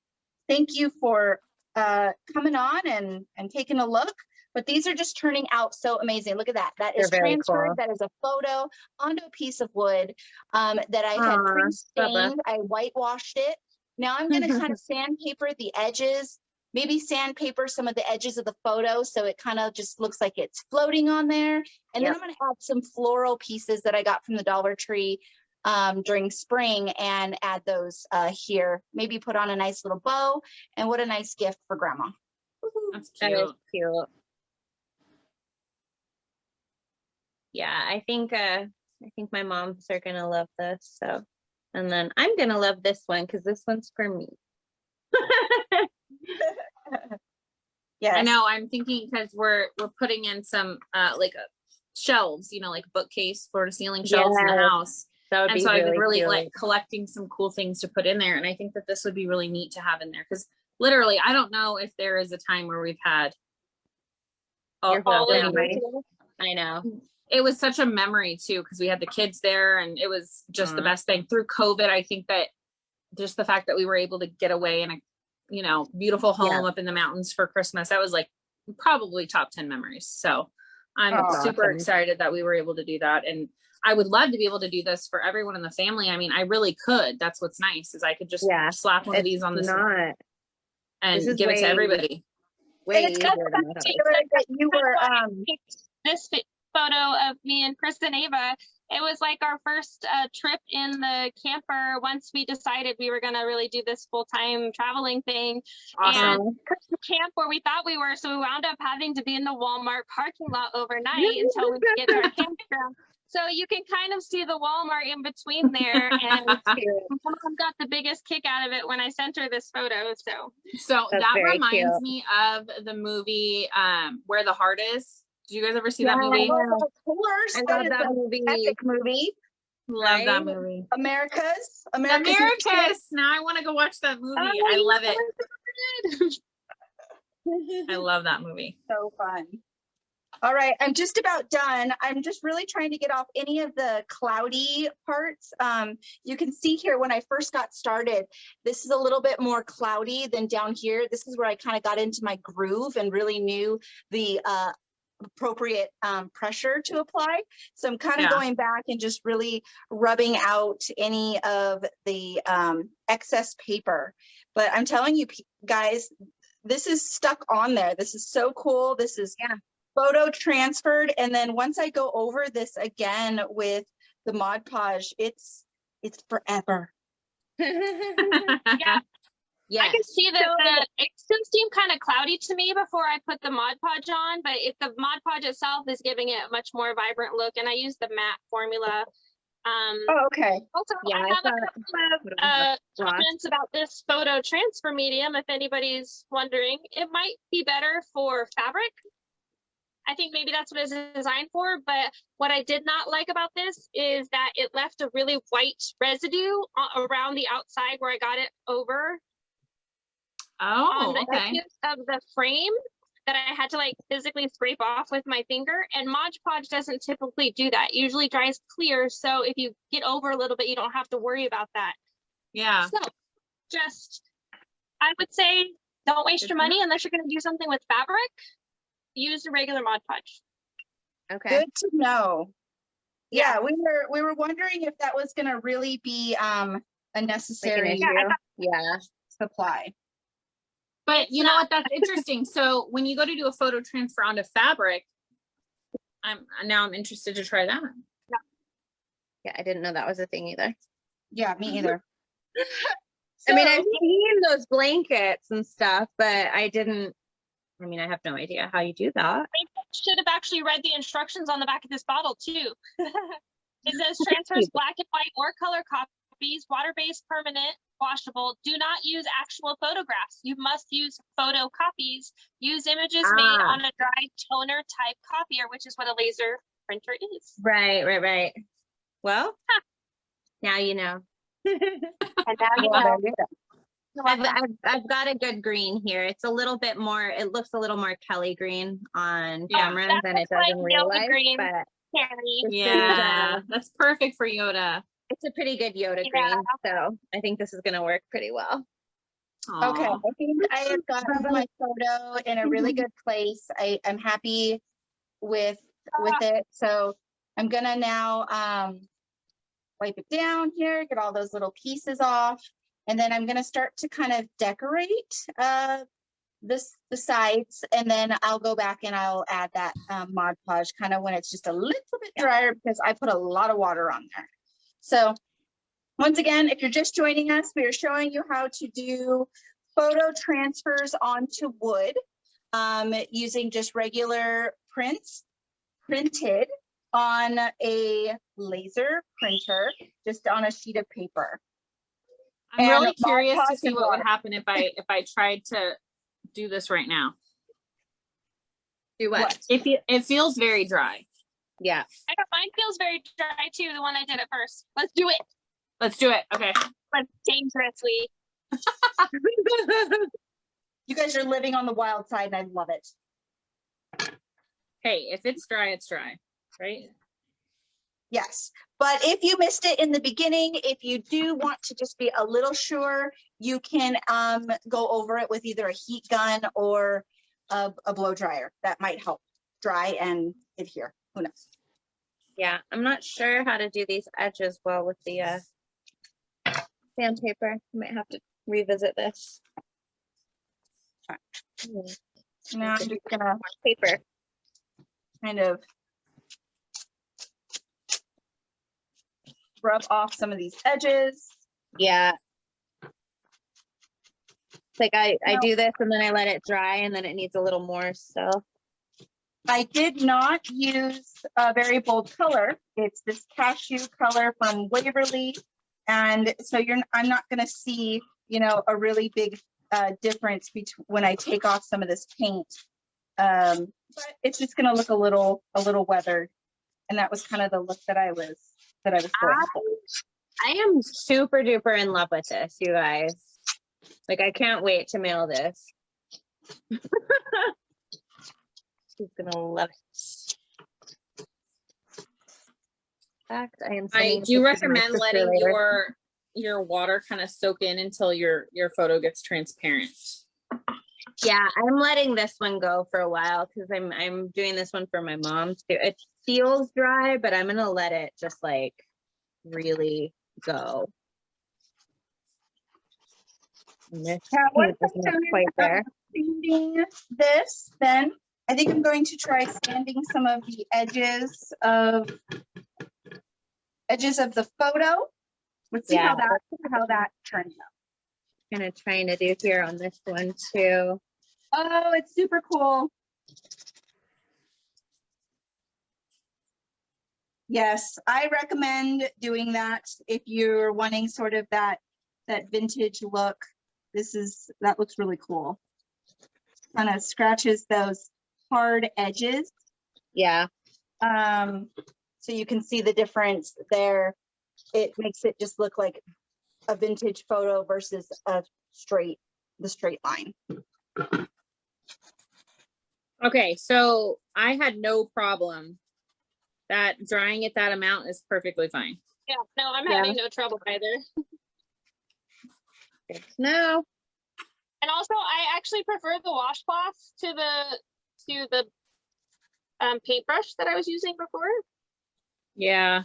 Speaker 1: thank you for coming on and taking a look. But these are just turning out so amazing. Look at that. That is
Speaker 2: They're very
Speaker 1: transferred.
Speaker 2: cool.
Speaker 1: That is a photo onto a piece of wood that I had
Speaker 2: Aw,
Speaker 1: pre-stained. I whitewashed it. Now I'm going to kind of sandpaper the edges, maybe sandpaper some of the edges of the photo so it kind of just looks like it's floating on there. And then I'm going to add some floral pieces that I got from the Dollar Tree during spring and add those here. Maybe put on a nice little bow. And what a nice gift for Grandma.
Speaker 3: That's
Speaker 2: That
Speaker 3: cute.
Speaker 2: is cute. Yeah, I think my moms are gonna love this. So, and then I'm gonna love this one because this one's for me.
Speaker 1: Yeah,
Speaker 3: I know. I'm thinking because we're putting in some like shelves, like bookcase, floor to ceiling shelves in the
Speaker 2: Yes.
Speaker 3: house.
Speaker 2: That would
Speaker 3: And
Speaker 2: be
Speaker 3: so I've been really
Speaker 2: cute.
Speaker 3: like collecting some cool things to put in there. And I think that this would be really neat to have in there because literally, I don't know if there is a time where we've had
Speaker 2: Your
Speaker 3: all
Speaker 2: whole
Speaker 3: of
Speaker 2: family.
Speaker 3: these.
Speaker 2: I know.
Speaker 3: It was such a memory too because we had the kids there and it was just the
Speaker 2: Mhm.
Speaker 3: best thing through COVID. I think that just the fact that we were able to get away in a beautiful home up in the mountains for Christmas, that was like probably top 10 memories. So I'm
Speaker 1: Oh,
Speaker 3: super
Speaker 2: awesome.
Speaker 3: excited that we were able to do that. And I would love to be able to do this for everyone in the family. I mean, I really could. That's what's nice is I could just
Speaker 2: Yeah,
Speaker 3: slap one of these on this
Speaker 2: Not
Speaker 3: and
Speaker 2: this is
Speaker 3: give it to
Speaker 2: way-
Speaker 3: everybody.
Speaker 2: way
Speaker 1: and it's
Speaker 2: easier
Speaker 1: kind
Speaker 2: than
Speaker 1: of
Speaker 2: I thought.
Speaker 1: Taylor, that you were
Speaker 4: This photo of me and Chris and Ava, it was like our first trip in the camper once we decided we were going to really do this full-time traveling thing.
Speaker 3: Awesome.
Speaker 4: And the camp where we thought we were, so we wound up having to be in the Walmart parking lot overnight until we could get to our campground. So you can kind of see the Walmart in between there, and Mom got the biggest kick out of it when I sent her this photo.
Speaker 3: So
Speaker 2: That's
Speaker 3: that
Speaker 2: very
Speaker 3: reminds
Speaker 2: cute.
Speaker 3: me of the movie Where the Heart Is. Did you guys ever see that movie?
Speaker 1: of course,
Speaker 2: I
Speaker 1: that
Speaker 2: love
Speaker 1: is
Speaker 2: that
Speaker 1: an
Speaker 2: movie.
Speaker 1: epic movie.
Speaker 3: Love that
Speaker 2: Right?
Speaker 3: movie.
Speaker 1: Americas.
Speaker 3: Americas. Now I want to go watch that movie. I love it. I love that movie.
Speaker 1: So fun. All right, I'm just about done. I'm just really trying to get off any of the cloudy parts. You can see here when I first got started, this is a little bit more cloudy than down here. This is where I kind of got into my groove and really knew the appropriate pressure to apply. So I'm kind of going back and just really rubbing out any of the excess paper. But I'm telling you guys, this is stuck on there. This is so cool. This is photo transferred. And then once I go over this again with the Mod Podge, it's forever.
Speaker 2: Yeah.
Speaker 4: I can see that it still seemed kind of cloudy to me before I put the Mod Podge on, but the Mod Podge itself is giving it a much more vibrant look, and I use the matte formula.
Speaker 1: Oh, okay.
Speaker 4: Also,
Speaker 2: Yeah,
Speaker 4: I
Speaker 2: I
Speaker 4: have a couple of comments about this photo transfer medium. If anybody's wondering, it might be better for fabric. I think maybe that's what it's designed for, but what I did not like about this is that it left a really white residue around the outside where I got it over on the edges of the frame that I had to like physically scrape off with my finger. And Mod Podge doesn't typically do that. It usually dries clear. So if you get over a little bit, you don't have to worry about that.
Speaker 3: Yeah.
Speaker 4: So just, I would say, don't waste your money unless you're going to do something with fabric. Use a regular Mod Podge.
Speaker 2: Okay.
Speaker 1: Good to know. Yeah, we were wondering if that was going to really be a necessary supply.
Speaker 3: But you know what? That's interesting. So when you go to do a photo transfer onto fabric, I'm interested to try that.
Speaker 2: Yeah, I didn't know that was a thing either.
Speaker 1: Yeah, me either.
Speaker 2: I mean,
Speaker 1: So-
Speaker 2: I've seen those blankets and stuff, but I have no idea how you do that.
Speaker 4: I should have actually read the instructions on the back of this bottle too. It says transfers black and white or color copies, water-based, permanent, washable. Do not use actual photographs. You must use photocopies. Use images made on a dry toner type copier, which is what a laser printer is.
Speaker 2: Right. Well, now you know.
Speaker 4: And now you
Speaker 1: Well,
Speaker 4: know.
Speaker 1: there you go.
Speaker 2: I've got a good green here. It's a little bit more, it looks a little more Kelly green on
Speaker 3: Yeah.
Speaker 2: camera
Speaker 4: That
Speaker 2: than it
Speaker 4: looks
Speaker 2: does
Speaker 4: like
Speaker 2: in real
Speaker 4: Yoda
Speaker 2: life,
Speaker 4: green.
Speaker 2: but
Speaker 4: Carrie.
Speaker 3: Yeah, that's perfect for Yoda.
Speaker 2: it's a pretty good Yoda
Speaker 4: Yeah.
Speaker 2: green. So I think this is going to work pretty well.
Speaker 1: Okay,
Speaker 3: Aw.
Speaker 1: I think I have gotten my photo in a really good place. I'm happy with it. So I'm gonna now wipe it down here, get all those little pieces off, and then I'm gonna start to kind of decorate the sides, and then I'll go back and I'll add that Mod Podge kind of when it's just a little bit drier because I put a lot of water on there. So once again, if you're just joining us, we are showing you how to do photo transfers onto wood using just regular prints printed on a laser printer, just on a sheet of paper.
Speaker 3: I'm
Speaker 1: And
Speaker 3: really
Speaker 1: Mod
Speaker 3: curious to
Speaker 1: Podge
Speaker 3: see
Speaker 1: and
Speaker 3: what would
Speaker 1: water.
Speaker 3: happen if I tried to do this right now.
Speaker 2: Do
Speaker 1: What?
Speaker 3: It feels very dry.
Speaker 2: Yeah.
Speaker 4: I know mine feels very dry too, the one I did at first. Let's do it.
Speaker 3: Let's do it. Okay.
Speaker 4: But dangerously.
Speaker 1: You guys are living on the wild side, and I love it.
Speaker 3: Hey, if it's dry, it's dry, right?
Speaker 1: Yes, but if you missed it in the beginning, if you do want to just be a little sure, you can go over it with either a heat gun or a blow dryer. That might help dry and adhere. Who knows?
Speaker 2: Yeah. I'm not sure how to do these edges well with the sandpaper. I might have to revisit this.
Speaker 1: Now I'm just gonna
Speaker 2: Paper.
Speaker 1: kind of rub off some of these edges.
Speaker 2: Yeah. It's like I do this and then I let it dry and then it needs a little more still.
Speaker 1: I did not use a very bold color. It's this cashew color from Waverly. And so I'm not gonna see, a really big difference between when I take off some of this paint. But it's just gonna look a little weathered. And that was kind of the look that I was going for.
Speaker 2: I am super duper in love with this, you guys. Like, I can't wait to mail this. She's gonna love it. In fact, I am.
Speaker 3: I
Speaker 2: sending
Speaker 3: do
Speaker 2: this to my
Speaker 3: recommend
Speaker 2: sister
Speaker 3: letting
Speaker 2: later.
Speaker 3: your water kind of soak in until your photo gets transparent.
Speaker 2: Yeah, I'm letting this one go for a while because I'm doing this one for my mom too. It feels dry, but I'm gonna let it just like really go. And this
Speaker 1: once
Speaker 2: paint
Speaker 1: I'm
Speaker 2: isn't
Speaker 1: done
Speaker 2: quite there.
Speaker 1: sanding this, then I think I'm going to try sanding some of the edges of the photo. Let's see how that turns out.
Speaker 2: Kind of trying to do here on this one too.
Speaker 1: Oh, it's super cool. Yes, I recommend doing that if you're wanting sort of that vintage look. That looks really cool. Kind of scratches those hard edges.
Speaker 2: Yeah.
Speaker 1: So you can see the difference there. It makes it just look like a vintage photo versus the straight line.
Speaker 3: Okay, so I had no problem. That drying it that amount is perfectly fine.
Speaker 4: Yeah, no, I'm having no trouble either.
Speaker 2: No.
Speaker 4: And also, I actually prefer the washcloths to the paintbrush that I was using before.
Speaker 3: Yeah.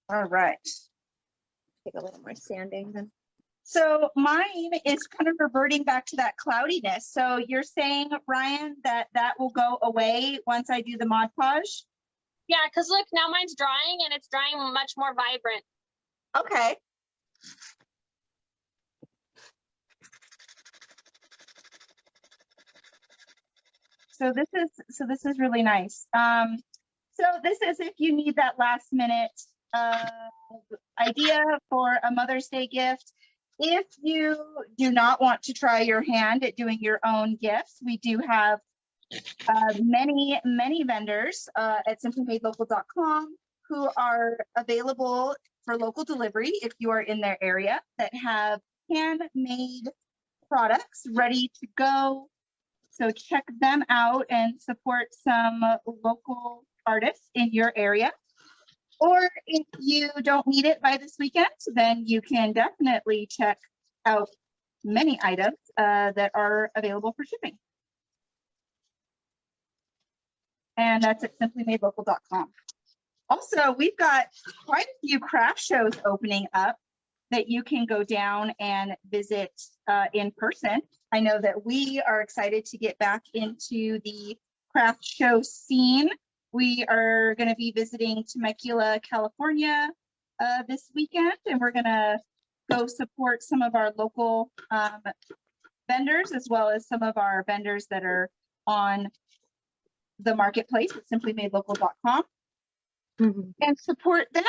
Speaker 1: All right.
Speaker 2: Take a little more sanding then.
Speaker 1: So mine is kind of reverting back to that cloudiness. So you're saying, Ryan, that will go away once I do the Mod Podge?
Speaker 4: Yeah, because look, now mine's drying and it's drying much more vibrant.
Speaker 1: Okay. So this is really nice. So this is if you need that last minute idea for a Mother's Day gift. If you do not want to try your hand at doing your own gifts, we do have many vendors at simplymadelocal.com who are available for local delivery if you are in their area that have handmade products ready to go. So check them out and support some local artists in your area. Or if you don't need it by this weekend, then you can definitely check out many items that are available for shipping. And that's at simplymadelocal.com. Also, we've got quite a few craft shows opening up that you can go down and visit in person. I know that we are excited to get back into the craft show scene. We are going to be visiting Temecula, California this weekend, and we're going to go support some of our local vendors, as well as some of our vendors that are on the marketplace at simplymadelocal.com and support them.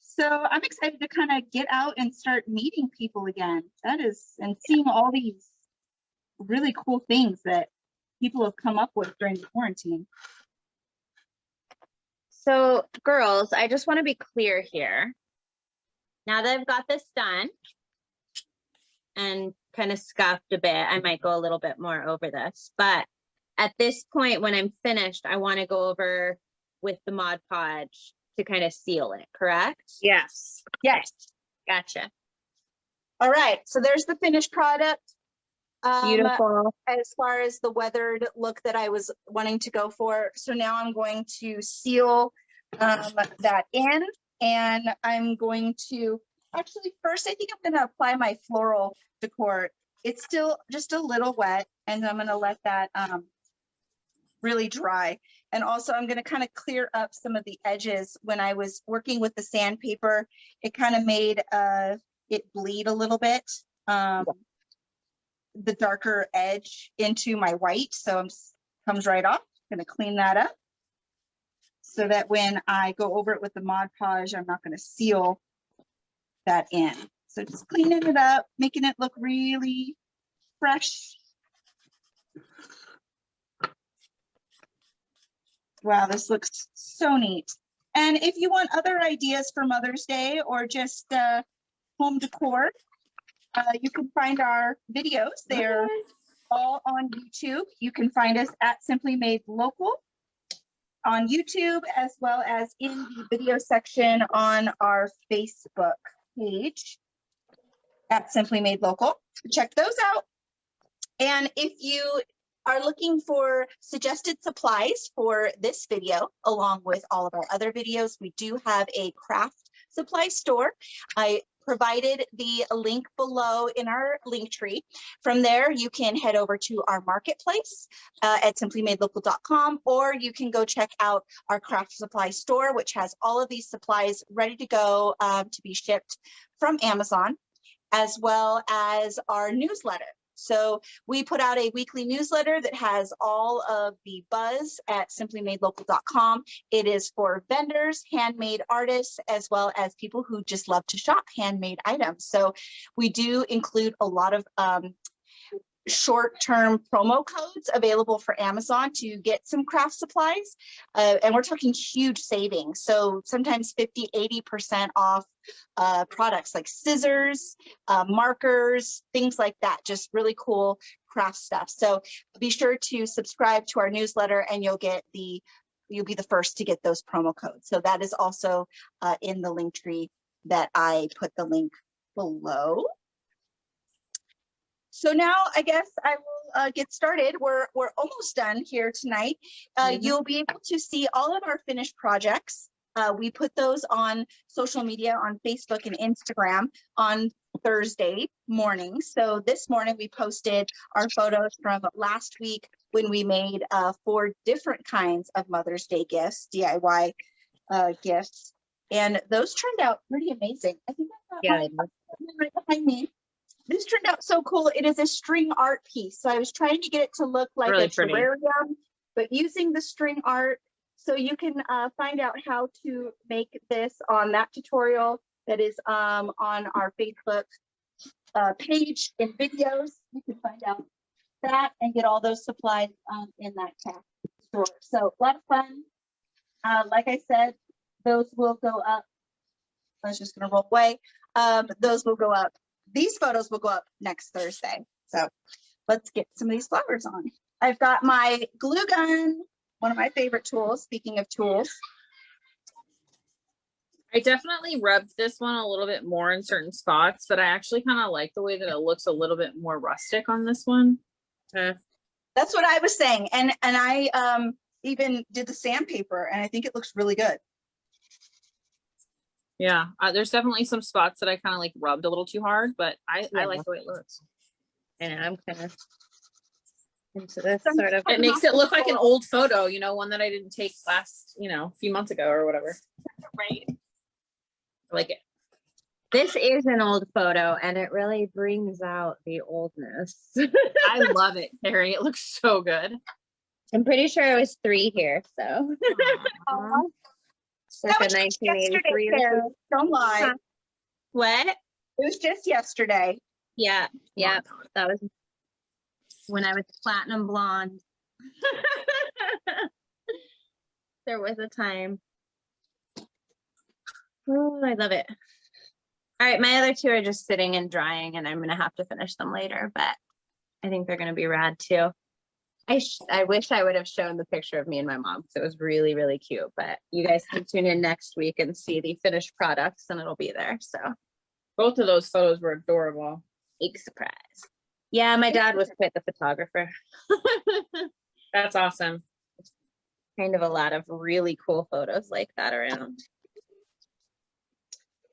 Speaker 1: So I'm excited to kind of get out and start meeting people again. That is, and seeing all these really cool things that people have come up with during the quarantine.
Speaker 2: So girls, I just want to be clear here. Now that I've got this done and kind of scuffed a bit, I might go a little bit more over this, but at this point, when I'm finished, I want to go over with the Mod Podge to kind of seal it, correct?
Speaker 3: Yes.
Speaker 1: Yes.
Speaker 2: Gotcha.
Speaker 1: All right. So there's the finished product.
Speaker 2: Beautiful.
Speaker 1: As far as the weathered look that I was wanting to go for. So now I'm going to seal that in, and I'm going to, actually first, I think I'm going to apply my floral decor. It's still just a little wet, and I'm going to let that really dry. And also I'm going to kind of clear up some of the edges. When I was working with the sandpaper, it kind of made it bleed a little bit, the darker edge into my white. So it comes right off. I'm going to clean that up so that when I go over it with the Mod Podge, I'm not going to seal that in. So just cleaning it up, making it look really fresh. Wow, this looks so neat. And if you want other ideas for Mother's Day or just home decor, you can find our videos. They're all on YouTube. You can find us at Simply Made Local on YouTube, as well as in the video section on our Facebook page at Simply Made Local. Check those out. And if you are looking for suggested supplies for this video, along with all of our other videos, we do have a craft supply store. I provided the link below in our link tree. From there, you can head over to our marketplace at simplymadelocal.com, or you can go check out our craft supply store, which has all of these supplies ready to go to be shipped from Amazon, as well as our newsletter. So we put out a weekly newsletter that has all of the buzz at simplymadelocal.com. It is for vendors, handmade artists, as well as people who just love to shop handmade items. So we do include a lot of short-term promo codes available for Amazon to get some craft supplies. And we're talking huge savings. So sometimes 50–80% off products like scissors, markers, things like that. Just really cool craft stuff. So be sure to subscribe to our newsletter, and you'll be the first to get those promo codes. So that is also in the link tree that I put the link below. So now I guess I will get started. We're almost done here tonight. You'll be able to see all of our finished projects. We put those on social media, on Facebook and Instagram on Thursday morning. So this morning we posted our photos from last week when we made 4 different kinds of Mother's Day gifts, DIY gifts, and those turned out pretty amazing. I think I've got mine right behind me. This turned out so cool. It is a string art piece. So I was trying to get it to look like
Speaker 3: Really
Speaker 1: a
Speaker 3: pretty.
Speaker 1: terrarium, but using the string art. So you can find out how to make this on that tutorial that is on our Facebook page in videos. You can find out that and get all those supplies in that chat store. So a lot of fun. Like I said, those will go up. I was just gonna roll away. Those will go up. These photos will go up next Thursday. So let's get some of these flowers on. I've got my glue gun, one of my favorite tools, speaking of tools.
Speaker 3: I definitely rubbed this one a little bit more in certain spots, but I actually kind of like the way that it looks a little bit more rustic on this one.
Speaker 1: That's what I was saying. And I even did the sandpaper, and I think it looks really good.
Speaker 3: Yeah, there's definitely some spots that I kind of like rubbed a little too hard, but I like the way it looks.
Speaker 2: And I'm kind of into this sort of.
Speaker 3: It makes it look like an old photo, you know, one that I didn't take last, you know, a few months ago or whatever.
Speaker 4: Right.
Speaker 3: I like it.
Speaker 2: This is an old photo, and it really brings out the oldness.
Speaker 3: I love it, Carrie. It looks so good.
Speaker 2: I'm pretty sure it was 3 here, so.
Speaker 3: Aw.
Speaker 1: That
Speaker 2: Circa
Speaker 1: was just
Speaker 2: 1983
Speaker 1: yesterday,
Speaker 2: or
Speaker 1: Sarah.
Speaker 2: something.
Speaker 1: Don't lie.
Speaker 2: Huh. What?
Speaker 1: It was just yesterday.
Speaker 2: Yeah, that was when I was platinum blonde. There was a time. Oh, I love it. All right, my other 2 are just sitting and drying, and I'm gonna have to finish them later, but I think they're gonna be rad too. I wish I would have shown the picture of me and my mom, because it was really, really cute, but you guys can tune in next week and see the finished products, and it'll be there, so.
Speaker 3: Both of those photos were adorable.
Speaker 2: Big surprise. Yeah, my dad was quite the photographer.
Speaker 3: That's awesome.
Speaker 2: Kind of a lot of really cool photos like that around.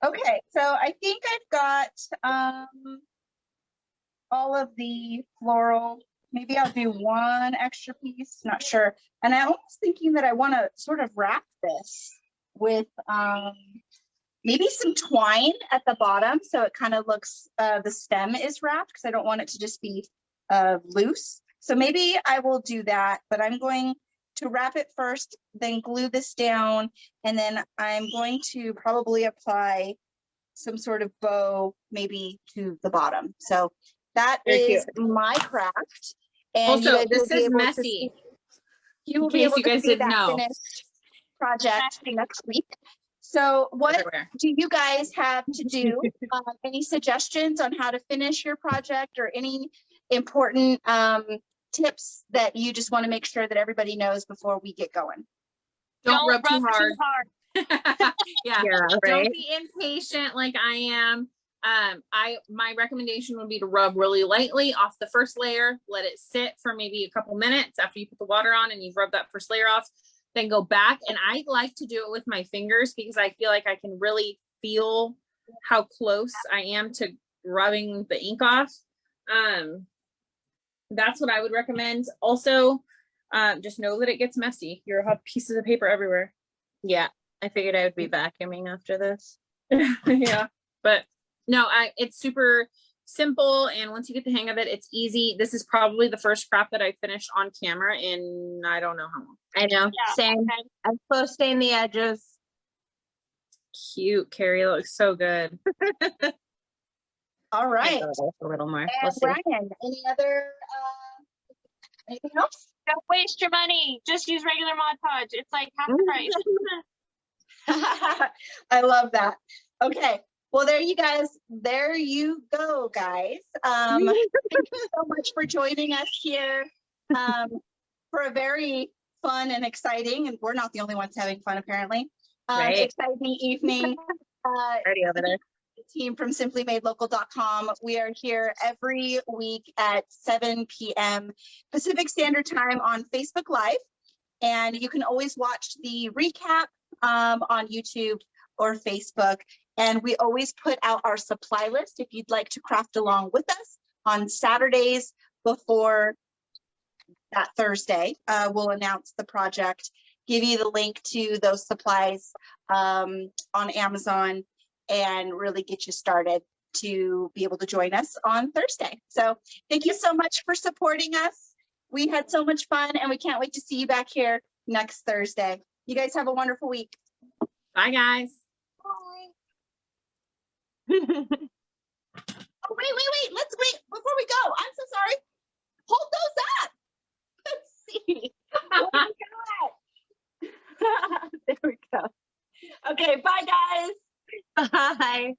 Speaker 1: Okay, so I think I've got all of the floral. Maybe I'll do one extra piece, not sure. And I'm almost thinking that I want to sort of wrap this with maybe some twine at the bottom, so it kind of looks, the stem is wrapped, because I don't want it to just be loose. So maybe I will do that, but I'm going to wrap it first, then glue this down, and then I'm going to probably apply some sort of bow maybe to the bottom. So that
Speaker 3: Very
Speaker 1: is my craft. And
Speaker 3: Also,
Speaker 1: you guys
Speaker 3: this
Speaker 1: will be
Speaker 3: is
Speaker 1: able to
Speaker 3: messy.
Speaker 1: see- You will
Speaker 3: In
Speaker 1: be
Speaker 3: case
Speaker 1: able
Speaker 3: you
Speaker 1: to
Speaker 3: guys
Speaker 1: see
Speaker 3: didn't
Speaker 1: that
Speaker 3: know.
Speaker 1: finished project next week. So what
Speaker 3: Everywhere.
Speaker 1: do you guys have to do? Any suggestions on how to finish your project, or any important tips that you just want to make sure that everybody knows before we get going?
Speaker 3: Don't rub too hard. Yeah.
Speaker 2: Yeah,
Speaker 3: Don't
Speaker 2: right.
Speaker 3: be impatient like I am. My recommendation would be to rub really lightly off the first layer, let it sit for maybe a couple minutes after you put the water on and you've rubbed that first layer off, then go back. And I like to do it with my fingers, because I feel like I can really feel how close I am to rubbing the ink off. That's what I would recommend. Also, just know that it gets messy. You'll have pieces of paper everywhere.
Speaker 2: Yeah, I figured I would be vacuuming after this.
Speaker 3: Yeah, but no, it's super simple, and once you get the hang of it, it's easy. This is probably the first craft that I finished on camera in I don't know how long.
Speaker 2: I know.
Speaker 4: Yeah,
Speaker 2: Same.
Speaker 4: okay.
Speaker 2: I'm close staying the edges.
Speaker 3: Cute, Carrie. It looks so good.
Speaker 1: All right.
Speaker 2: A little more. We'll
Speaker 1: And
Speaker 2: see.
Speaker 1: Ryan, any other anything else?
Speaker 4: Don't waste your money. Just use regular Mod Podge. It's like half the price.
Speaker 1: I love that. Okay. Well, there you go, guys. Thank you so much for joining us here for a very fun and exciting, and we're not the only ones having fun apparently.
Speaker 2: Right.
Speaker 1: Exciting evening.
Speaker 2: Already over there.
Speaker 1: The team from simplymadelocal.com. We are here every week at 7 p.m. Pacific Standard Time on Facebook Live, and you can always watch the recap on YouTube or Facebook. And we always put out our supply list if you'd like to craft along with us on Saturdays before that Thursday. We'll announce the project, give you the link to those supplies on Amazon and really get you started to be able to join us on Thursday. So thank you so much for supporting us. We had so much fun and we can't wait to see you back here next Thursday. You guys have a wonderful week.
Speaker 3: Bye, guys.
Speaker 1: Oh, wait. Let's wait before we go. I'm so sorry. Hold those up. Let's see. Oh my God. There we go. Okay, bye guys.
Speaker 2: Bye.